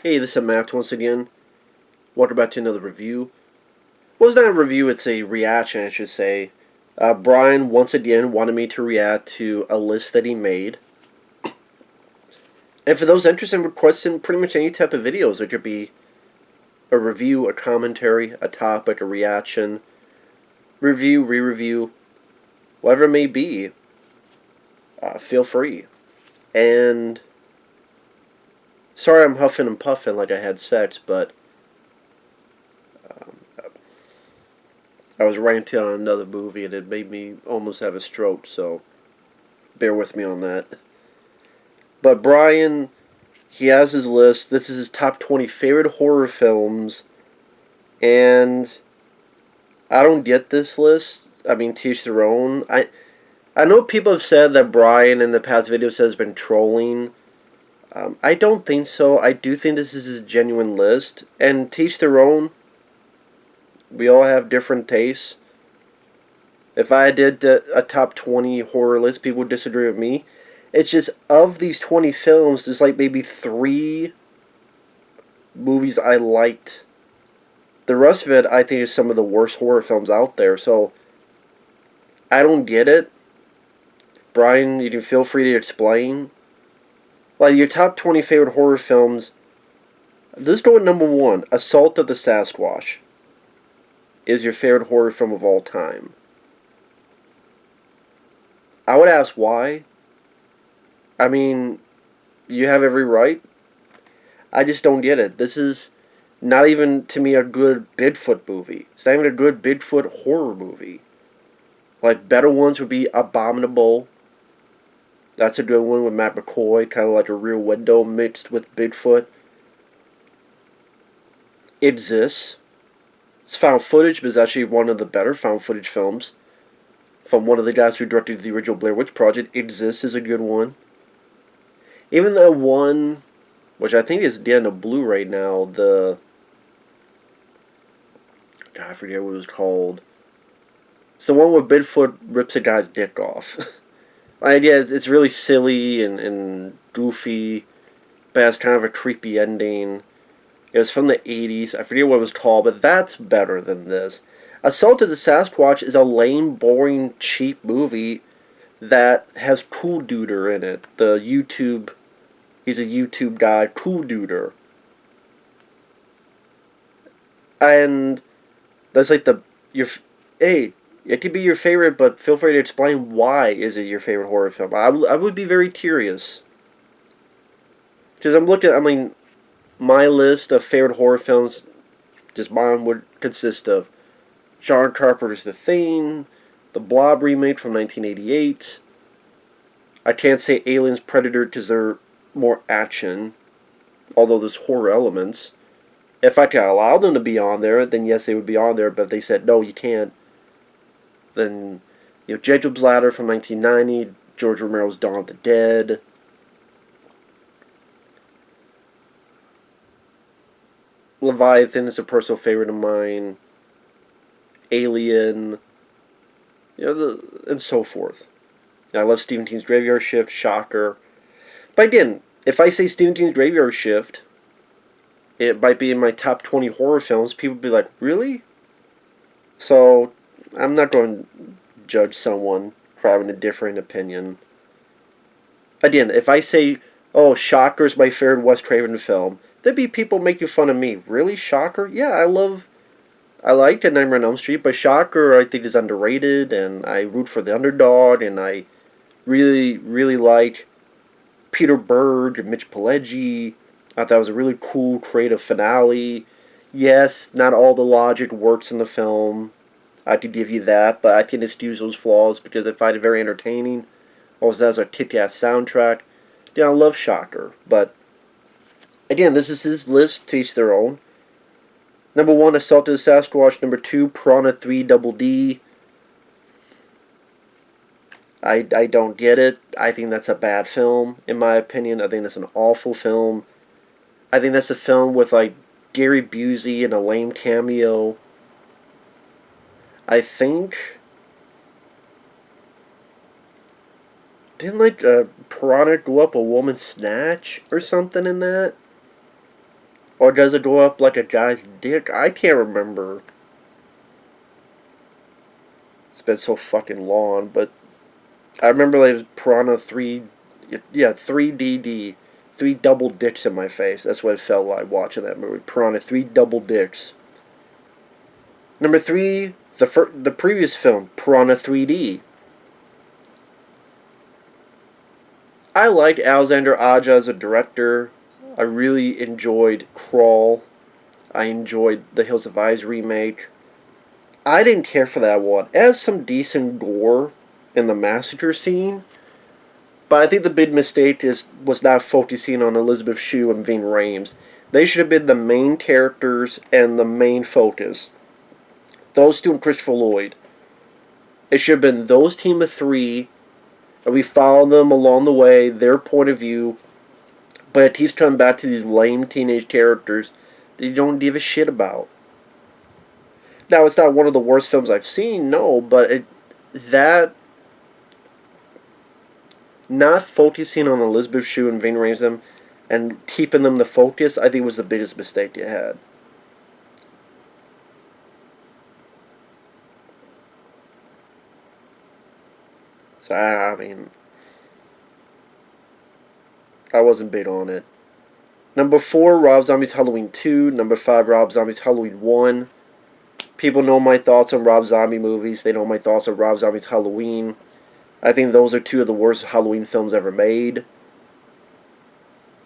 Hey, this is Matt once again. Welcome back to another review. Well, it's not a review, it's a reaction, I should say. Brian once again wanted me to react to a list that he made. And for those interested in requesting pretty much any type of videos, it could be a review, a commentary, a topic, a reaction, review, re-review, whatever it may be, feel free. And sorry I'm huffing and puffing like I had sex, but I was ranting on another movie and it made me almost have a stroke, so bear with me on that. But Brian, he has his list. This is his top 20 favorite horror films, and I don't get this list. I mean, teach their own. I know people have said that Brian in the past videos has been trolling. I don't think so. I do think this is his genuine list, and teach their own. We all have different tastes. If I did a top 20 horror list, people would disagree with me. It's just, of these 20 films, there's like maybe 3 movies I liked. The rest of it, I think, is some of the worst horror films out there. So, I don't get it. Brian, you can feel free to explain. Like, your top 20 favorite horror films, let's go with number 1. Assault of the Sasquatch is your favorite horror film of all time. I would ask why. I mean, you have every right. I just don't get it. This is not even, to me, a good Bigfoot movie. It's not even a good Bigfoot horror movie. Like, better ones would be Abominable. That's a good one with Matt McCoy, kind of like a Rear Window mixed with Bigfoot. Exists. It's found footage, but it's actually one of the better found footage films. From one of the guys who directed the original Blair Witch Project. Exists is a good one. Even the one, which I think is getting a Blu-ray now, God, I forget what it was called. It's the one where Bigfoot rips a guy's dick off. Yeah, it's really silly and goofy, but it has kind of a creepy ending. It was from the 80s. I forget what it was called, but that's better than this. Assault of the Sasquatch is a lame, boring, cheap movie that has Cool Duder in it. He's a YouTube guy, Cool Duder. And that's like hey, it could be your favorite, but feel free to explain why is it your favorite horror film. I would be very curious. Because my list of favorite horror films, just mine would consist of John Carpenter's The Thing, the Blob remake from 1988. I can't say Aliens Predator because they're more action, although there's horror elements. If I could allow them to be on there, then yes, they would be on there, but if they said, no, you can't, then, Jacob's Ladder from 1990, George Romero's Dawn of the Dead. Leviathan is a personal favorite of mine. Alien, and so forth. I love Stephen King's Graveyard Shift, shocker. But again, if I say Stephen King's Graveyard Shift, it might be in my top 20 horror films, people would be like, really? So, I'm not going to judge someone for having a different opinion. Again, if I say, oh, Shocker is my favorite Wes Craven film, there'd be people making fun of me. Really, Shocker? Yeah, I liked Nightmare on Elm Street, but Shocker I think is underrated, and I root for the underdog, and I really, really like Peter Berg and Mitch Pileggi. I thought it was a really cool, creative finale. Yes, not all the logic works in the film. I could give you that, but I can excuse those flaws because I find it very entertaining. Also, has a kick-ass soundtrack. Yeah, I love Shocker, but again, this is his list, to each their own. Number 1, Assault of the Sasquatch. Number 2, Piranha 3 Double D. I don't get it. I think that's a bad film, in my opinion. I think that's an awful film. I think that's a film with, like, Gary Busey and a lame cameo. I think... Didn't, like, Piranha go up a woman's snatch or something in that? Or does it go up like a guy's dick? I can't remember. It's been so fucking long, but I remember like Piranha 3, yeah, 3DD. Three double dicks in my face. That's what it felt like watching that movie. Piranha, three double dicks. Number 3, the previous film, Piranha 3D. I liked Alexander Aja as a director. I really enjoyed Crawl. I enjoyed the Hills of Eyes remake. I didn't care for that one. It has some decent gore in the massacre scene, but I think the big mistake was not focusing on Elizabeth Shue and Ving Rhames. They should have been the main characters and the main focus. Those two and Christopher Lloyd. It should have been those team of 3, and we follow them along the way, their point of view, but it keeps coming back to these lame teenage characters that you don't give a shit about. Now, it's not one of the worst films I've seen, no, but that not focusing on Elizabeth Shue and Ving Rhames and keeping them the focus, I think was the biggest mistake you had. So, I mean, I wasn't big on it. Number 4, Rob Zombie's Halloween 2. Number 5, Rob Zombie's Halloween 1. People know my thoughts on Rob Zombie movies. They know my thoughts on Rob Zombie's Halloween. I think those are 2 of the worst Halloween films ever made.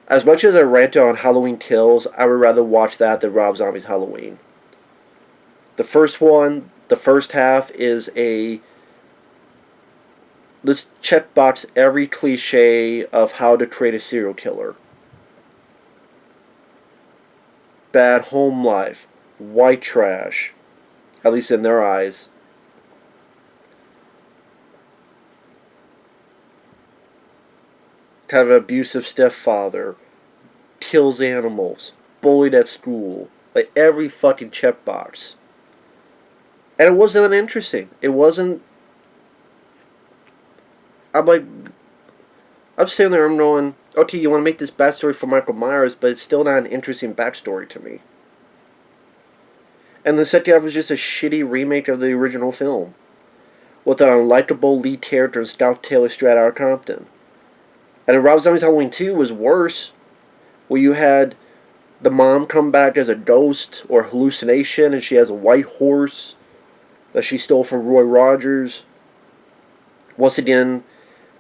As much as I ranted on Halloween Kills, I would rather watch that than Rob Zombie's Halloween. The first one, the first half, is a... let's checkbox every cliche of how to create a serial killer. Bad home life. White trash. At least in their eyes. Kind of an abusive stepfather. Kills animals. Bullied at school. Like every fucking checkbox. And it wasn't uninteresting. It wasn't... I'm sitting there, I'm going, okay, you want to make this backstory for Michael Myers, but it's still not an interesting backstory to me. And the second half was just a shitty remake of the original film, with an unlikable lead character in Scout Taylor straight out of Compton. And in Rob Zombie's Halloween 2 was worse, where you had the mom come back as a ghost or hallucination, and she has a white horse that she stole from Roy Rogers. Once again,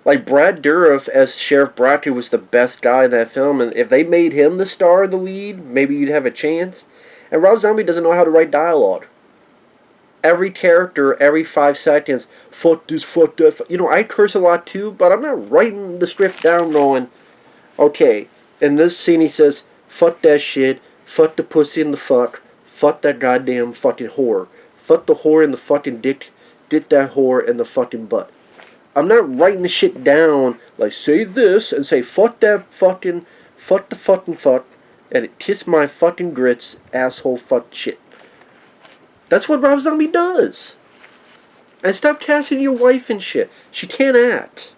like Brad Dourif as Sheriff Brackett was the best guy in that film, and if they made him the star, the lead, maybe you'd have a chance. And Rob Zombie doesn't know how to write dialogue. Every character, every 5 seconds, fuck this, fuck that. You know, I curse a lot too, but I'm not writing the script down going, okay, in this scene he says, fuck that shit, fuck the pussy and the fuck that goddamn fucking whore. Fuck the whore in the fucking dick that whore in the fucking butt. I'm not writing the shit down like say this and say fuck that fucking, fuck the fucking fuck, and kiss my fucking grits, asshole fuck shit. That's what Rob Zombie does. And stop casting your wife and shit. She can't act.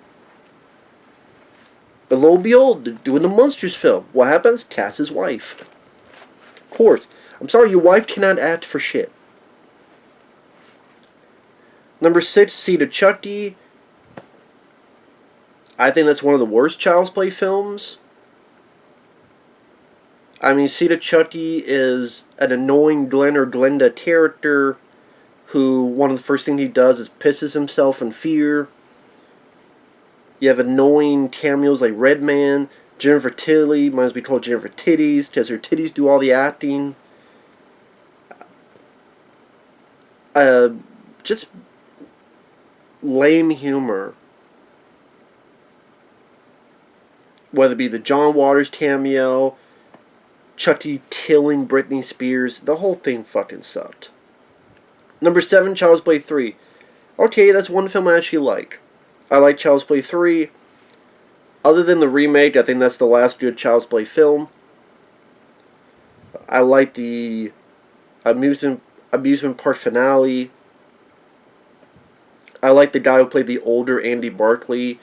But lo and behold, doing the Monsters film, what happens? Cast his wife. Of course. I'm sorry, your wife cannot act for shit. Number 6, Seed of Chucky. I think that's one of the worst Child's Play films. I mean, Seed of Chucky is an annoying Glenn or Glenda character who one of the first things he does is pisses himself in fear. You have annoying cameos like Redman, Jennifer Tilly, might as well be called Jennifer Titties, because her titties do all the acting. Just lame humor. Whether it be the John Waters cameo, Chucky killing Britney Spears, the whole thing fucking sucked. Number 7, Child's Play 3. Okay, that's one film I actually like. I like Child's Play 3. Other than the remake, I think that's the last good Child's Play film. I like the amusement park finale. I like the guy who played the older Andy Barclay.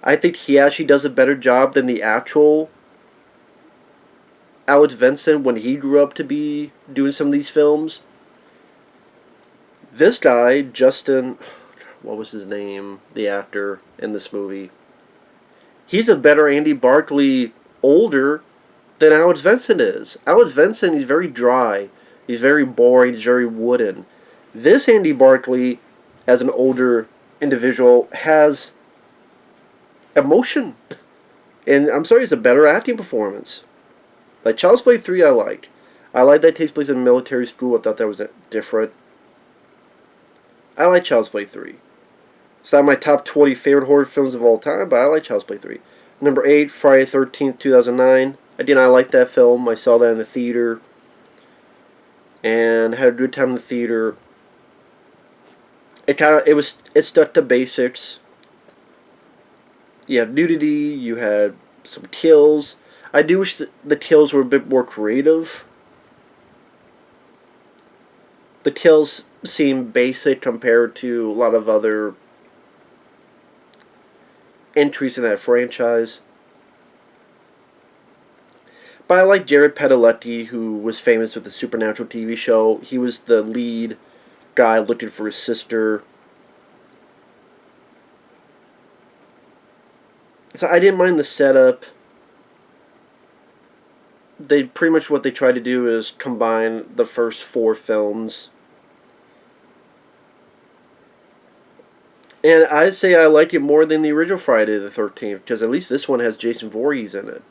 I think he actually does a better job than the actual Alex Vincent when he grew up to be doing some of these films. This guy, Justin, what was his name? The actor in this movie. He's a better Andy Barclay older than Alex Vincent is. Alex Vincent, he's very dry. He's very boring. He's very wooden. This Andy Barclay, as an older individual, has emotion. And I'm sorry, it's a better acting performance. Like Child's Play 3, I like. I like that it takes place in a military school. I thought that was different. I like Child's Play 3. It's not my top 20 favorite horror films of all time, but I like Child's Play 3. Number 8, Friday the 13th, 2009. I did not like that film. I saw that in the theater. And had a good time in the theater. It stuck to basics. You have nudity, you had some kills. I do wish the kills were a bit more creative. The kills seem basic compared to a lot of other entries in that franchise. But I like Jared Padalecki, who was famous with the Supernatural TV show. He was the lead guy looking for his sister. So I didn't mind the setup. They pretty much what they tried to do is combine the first 4 films. And I'd say I like it more than the original Friday the 13th, because at least this one has Jason Voorhees in it.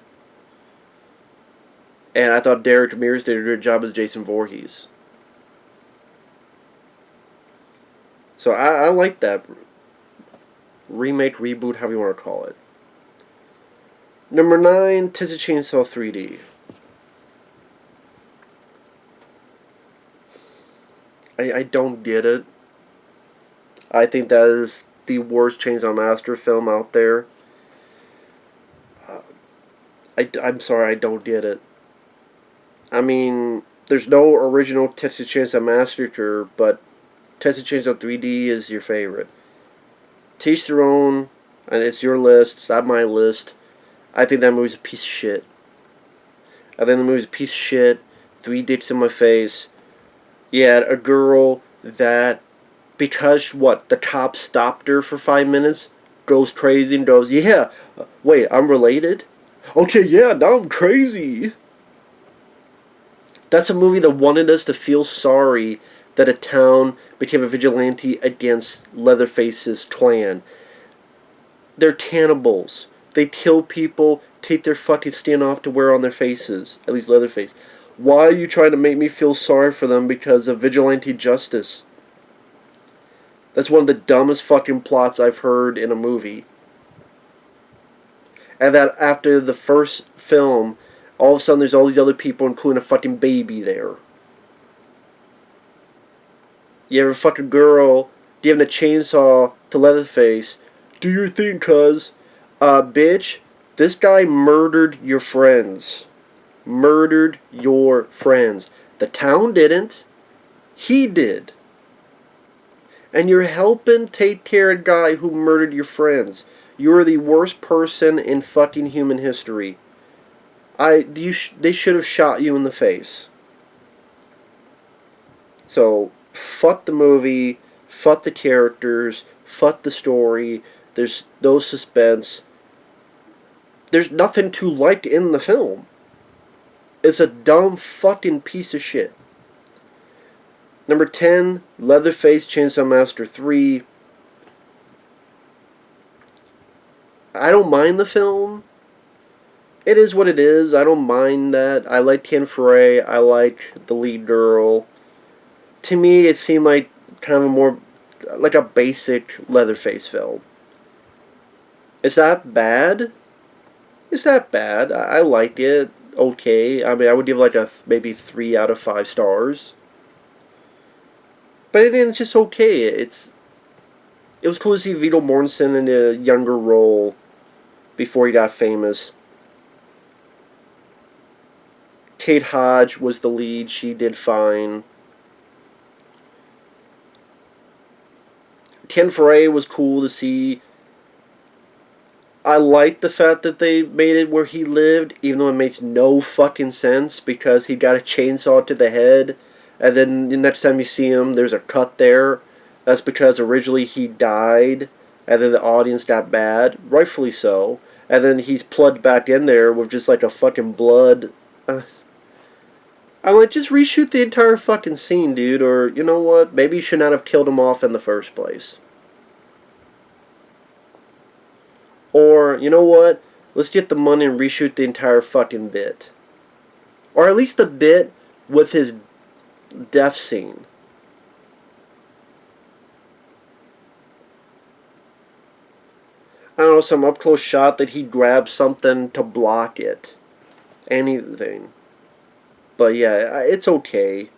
And I thought Derek Mears did a good job as Jason Voorhees. So I like that remake, reboot, however you want to call it. Number 9, Texas Chainsaw 3D. I don't get it. I think that is the worst Chainsaw Massacre film out there. I'm sorry, I don't get it. I mean, there's no original Texas Chainsaw Massacre, but Texas Chainsaw 3D is your favorite. Teach their own, and it's your list, it's not my list. I think that movie's a piece of shit. I think the movie's a piece of shit. 3 dicks in my face. You had a girl that, because the cop stopped her for 5 minutes, goes crazy and goes, yeah, wait, I'm related? Okay, yeah, now I'm crazy. That's a movie that wanted us to feel sorry that a town became a vigilante against Leatherface's clan. They're cannibals. They kill people, take their fucking skin off to wear on their faces. At least Leatherface. Why are you trying to make me feel sorry for them because of vigilante justice? That's one of the dumbest fucking plots I've heard in a movie. And that after the first film, all of a sudden there's all these other people, including a fucking baby there. You have a fucking girl giving a chainsaw to Leatherface. Do your thing, cuz. Bitch, this guy murdered your friends. Murdered your friends. The town didn't. He did. And you're helping take care of a guy who murdered your friends. You're the worst person in fucking human history. They should have shot you in the face. So, fuck the movie, fuck the characters, fuck the story. There's no suspense. There's nothing to like in the film. It's a dumb fucking piece of shit. Number 10, Leatherface Chainsaw Massacre 3. I don't mind the film. It is what it is. I don't mind that. I like Ken Foray. I like the lead girl. To me, it seemed like kind of a more like a basic Leatherface film. It's not bad. It's not bad. I liked it. Okay. I mean, I would give like a maybe 3 out of 5 stars. But it's just okay. It was cool to see Viggo Mortensen in a younger role before he got famous. Kate Hodge was the lead. She did fine. Ken Foray was cool to see. I like the fact that they made it where he lived, even though it makes no fucking sense because he got a chainsaw to the head, and then the next time you see him, there's a cut there. That's because originally he died, and then the audience got mad, rightfully so, and then he's plugged back in there with just like a fucking blood. I'm like, just reshoot the entire fucking scene, dude, or you know what? Maybe you should not have killed him off in the first place. Or, you know what? Let's get the money and reshoot the entire fucking bit. Or at least the bit with his death scene. I don't know, some up close shot that he grabs something to block it. Anything. But yeah, it's okay.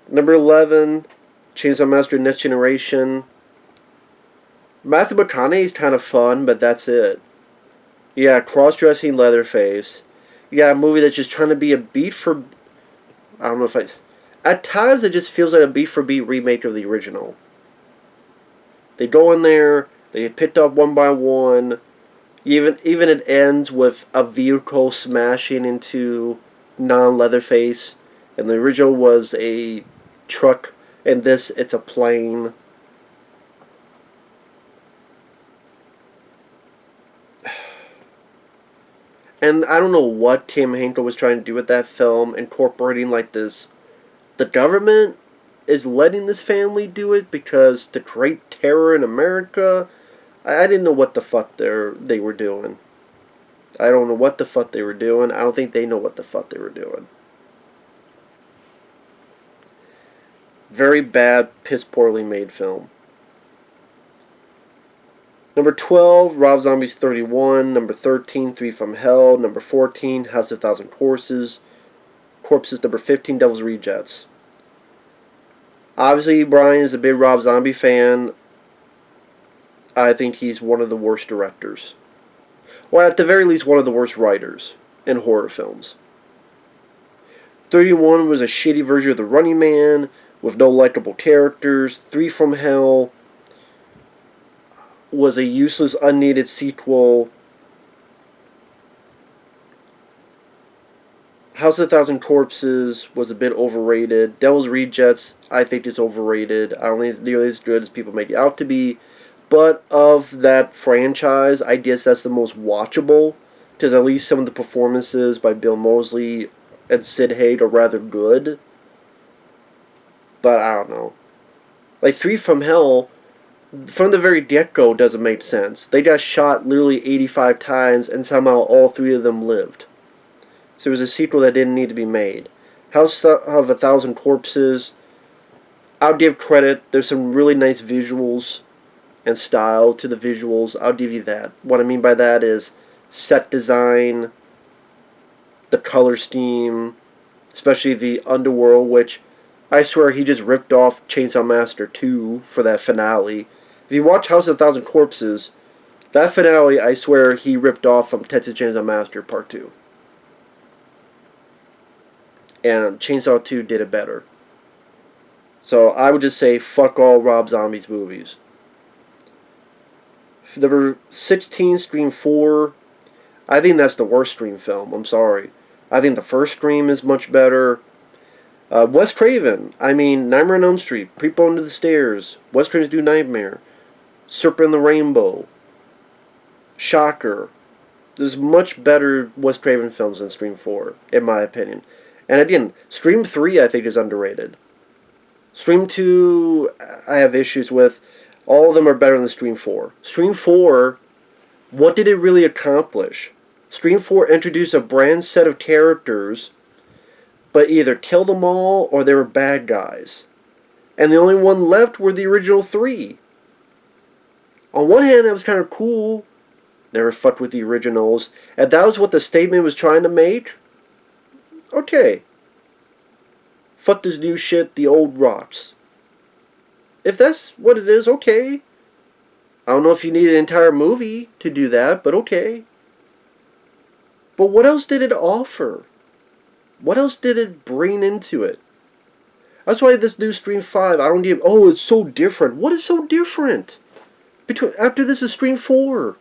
Number 11, Chainsaw Massacre Next Generation. Matthew McConaughey's kind of fun, but that's it. Yeah, cross-dressing Leatherface. Yeah, a movie that's just trying to be a beat for... I don't know if I... At times, it just feels like a beat for beat remake of the original. They go in there, they get picked up one by one. Even it ends with a vehicle smashing into non-Leatherface. And the original was a truck, and this, it's a plane. And I don't know what Tim Henkel was trying to do with that film, incorporating like this. The government is letting this family do it because to create terror in America. I didn't know what the fuck they were doing. I don't know what the fuck they were doing. I don't think they know what the fuck they were doing. Very bad, piss poorly made film. Number 12, Rob Zombie's 31. Number 13, Three from Hell. Number 14, House of Thousand Corpses. Number 15, Devil's Rejects. Obviously, Brian is a big Rob Zombie fan. I think he's one of the worst directors. Or at the very least, one of the worst writers in horror films. 31 was a shitty version of The Running Man with no likable characters. Three from Hell was a useless, unneeded sequel. House of a Thousand Corpses was a bit overrated. Devil's Rejects, I think, is overrated. I don't think it's nearly as good as people make it out to be. But of that franchise, I guess that's the most watchable. Because at least some of the performances by Bill Moseley and Sid Haig are rather good. But I don't know. Like Three from Hell, from the very get-go, doesn't make sense. They got shot literally 85 times and somehow all three of them lived. So it was a sequel that didn't need to be made. House of a Thousand Corpses, I'll give credit. There's some really nice visuals and style to the visuals. I'll give you that. What I mean by that is set design, the color scheme, especially the underworld, which I swear he just ripped off Chainsaw Massacre 2 for that finale. If you watch House of a Thousand Corpses, that finale, I swear he ripped off from Texas Chainsaw Massacre Part 2. And Chainsaw 2 did it better. So I would just say, fuck all Rob Zombie's movies. Number 16, Scream 4. I think that's the worst Scream film. I'm sorry. I think the first Scream is much better. Wes Craven. I mean, Nightmare on Elm Street. Creep Under the Stairs. Wes Craven's New Nightmare. Serpent in the Rainbow. Shocker. There's much better Wes Craven films than Scream 4, in my opinion. And again, Scream 3 I think is underrated. Scream 2 I have issues with. All of them are better than Scream 4. Scream 4, what did it really accomplish? Scream 4 introduced a brand set of characters, but either killed them all or they were bad guys. And the only one left were the original three. On one hand, that was kind of cool. Never fucked with the originals. And that was what the statement was trying to make. Okay. Fuck this new shit, the old rocks. If that's what it is, okay. I don't know if you need an entire movie to do that, but okay. But what else did it offer? What else did it bring into it? That's why this new Scream 5, I don't give, oh, it's so different. What is so different? After this is Scream 4.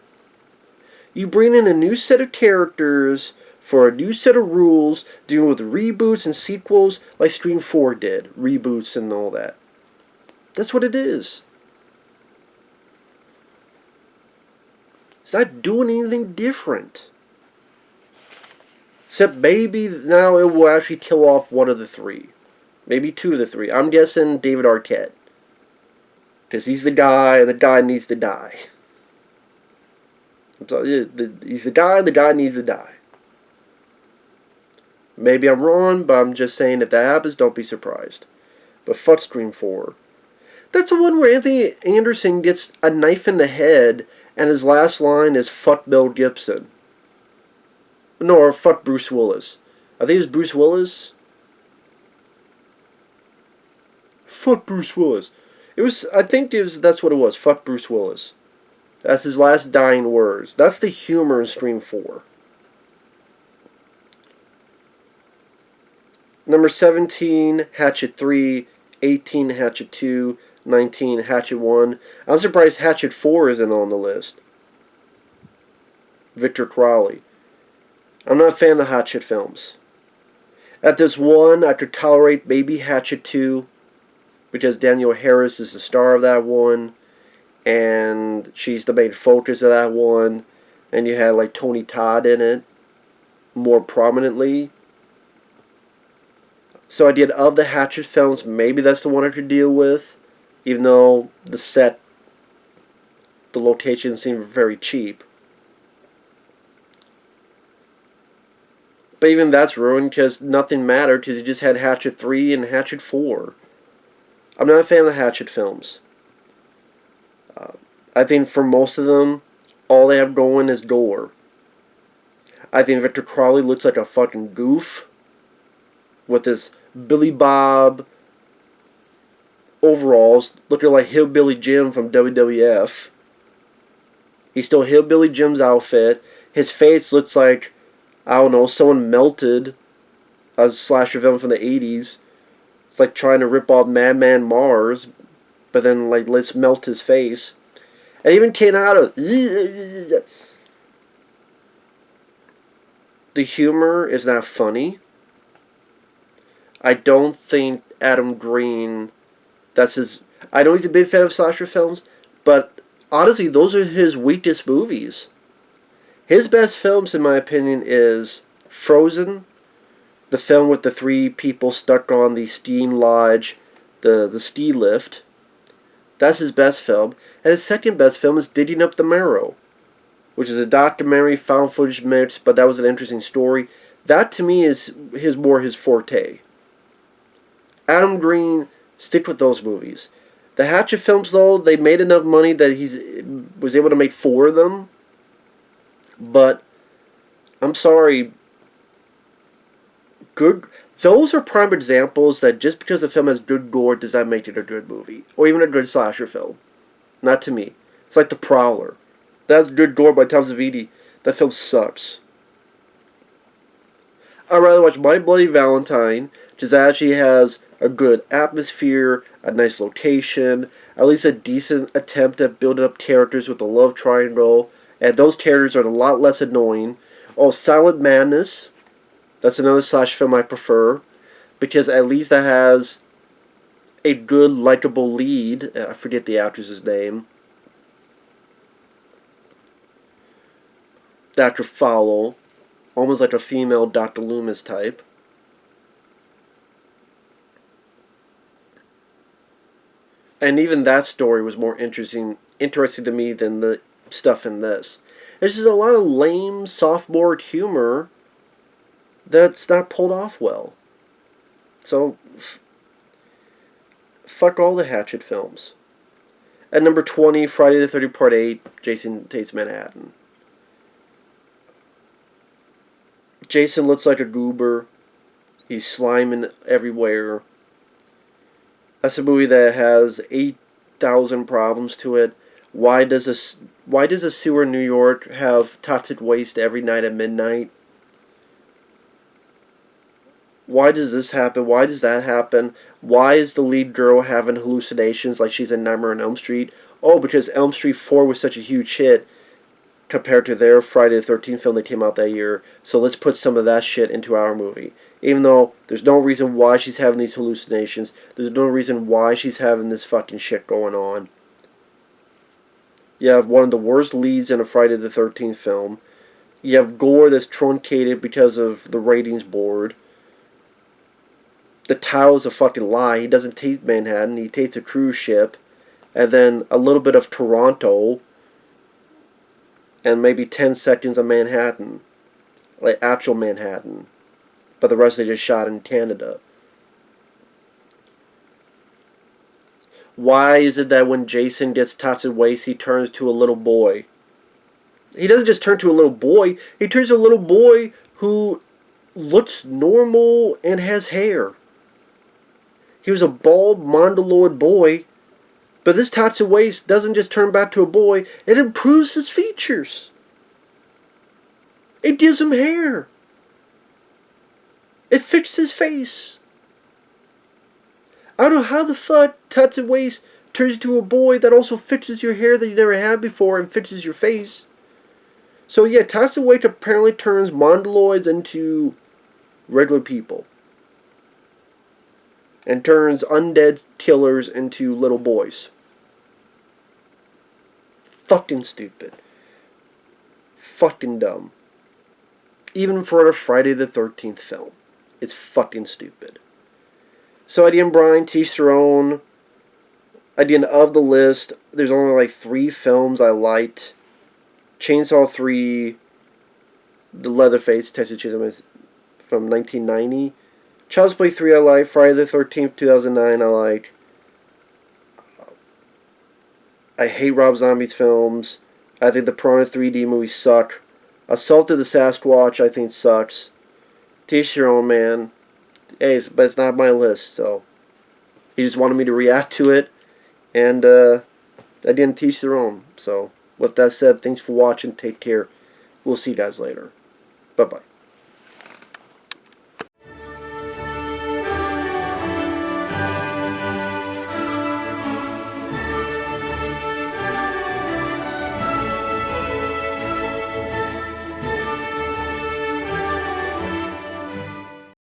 You bring in a new set of characters for a new set of rules, dealing with reboots and sequels like Stream 4 did. Reboots and all that. That's what it is. It's not doing anything different. Except maybe now it will actually kill off one of the three. Maybe two of the three. I'm guessing David Arquette. Because he's the guy, and the guy needs to die. He's the guy needs to die. Maybe I'm wrong, but I'm just saying if that happens, don't be surprised. But fuck Stream 4. That's the one where Anthony Anderson gets a knife in the head, and his last line is fuck Mel Gibson. No, or fuck Bruce Willis. I think it was Bruce Willis. Fuck Bruce Willis. I think that's what it was. Fuck Bruce Willis. That's his last dying words. That's the humor in Stream 4. Number 17, Hatchet 3. 18, Hatchet 2. 19, Hatchet 1. I'm surprised Hatchet 4 isn't on the list. Victor Crowley. I'm not a fan of Hatchet films. At this one, I could tolerate maybe Hatchet 2, because Danielle Harris is the star of that one, and she's the main focus of that one, and you had like Tony Todd in it more prominently. So I did, of the Hatchet films, maybe that's the one I could deal with, even though the set, the location seemed very cheap. But even that's ruined because nothing mattered, because you just had Hatchet 3 and Hatchet 4. I'm not a fan of the Hatchet films. I think for most of them, all they have going is gore. I think Victor Crowley looks like a fucking goof with his Billy Bob overalls, looking like Hillbilly Jim from WWF. He's still Hillbilly Jim's outfit. His face looks like, I don't know, someone melted a slasher film from the 80s. It's like trying to rip off Madman Mars, but then like let's melt his face. And even Tanado, the humor is not funny. I don't think Adam Green, that's his. I know he's a big fan of slasher films, but honestly, those are his weakest movies. His best films, in my opinion, is Frozen, the film with the three people stuck on the skiing lodge, the ski lift. That's his best film. And his second best film is Digging Up the Marrow, which is a documentary, found footage mix, but that was an interesting story. That, to me, is more his forte. Adam Green, stick with those movies. The Hatchet films, though, they made enough money that he was able to make 4 of them. But, I'm sorry, those are prime examples that just because a film has good gore does not make it a good movie. Or even a good slasher film. Not to me. It's like The Prowler. That's good gore by Tom Savini. That film sucks. I'd rather watch My Bloody Valentine, which actually has a good atmosphere, a nice location, at least a decent attempt at building up characters with a love triangle, and those characters are a lot less annoying. Oh, Silent Madness. That's another slash film I prefer, because at least that has a good, likable lead. I forget the actress's name. Dr. Fowler. Almost like a female Dr. Loomis type. And even that story was more interesting to me than the stuff in this. There's just a lot of lame, sophomore humor that's not pulled off well. So, fuck all the Hatchet films. At number 20, Friday the 30th Part 8, Jason Takes Manhattan. Jason looks like a goober. He's sliming everywhere. That's a movie that has 8,000 problems to it. Why does a sewer in New York have toxic waste every night at midnight? Why does this happen? Why does that happen? Why is the lead girl having hallucinations like she's in Nightmare on Elm Street? Oh, because Elm Street 4 was such a huge hit. compared to their Friday the 13th film that came out that year. So let's put some of that shit into our movie. Even though there's no reason why she's having these hallucinations. There's no reason why she's having this fucking shit going on. You have one of the worst leads in a Friday the 13th film. You have gore that's truncated because of the ratings board. The towel's a fucking lie. He doesn't taste Manhattan. He tastes a cruise ship. And then a little bit of Toronto. And maybe 10 seconds of Manhattan. Like actual Manhattan. But the rest they just shot in Canada. Why is it that when Jason gets toxic waste, he turns to a little boy? He doesn't just turn to a little boy. He turns to a little boy who looks normal and has hair. He was a bald, mongoloid boy. But this toxic waste doesn't just turn back to a boy. It improves his features. It gives him hair. It fixes his face. I don't know how the fuck toxic waste turns into a boy that also fixes your hair that you never had before and fixes your face. So yeah, toxic waste apparently turns mongoloids into regular people. And turns undead killers into little boys. Fucking stupid. Fucking dumb. Even for a Friday the 13th film. It's fucking stupid. So at the end, Brian, teach their own. At the end of the list, there's only like 3 films I liked. Chainsaw 3, The Leatherface, Texas Chainsaw from 1990. Child's Play 3 I like. Friday the 13th, 2009 I like. I hate Rob Zombie's films. I think the Piranha 3D movies suck. Assault of the Sasquatch I think sucks. Teach your own, man. Hey, but it's not my list, so he just wanted me to react to it, and I didn't teach their own. So with that said, thanks for watching. Take care. We'll see you guys later. Bye bye.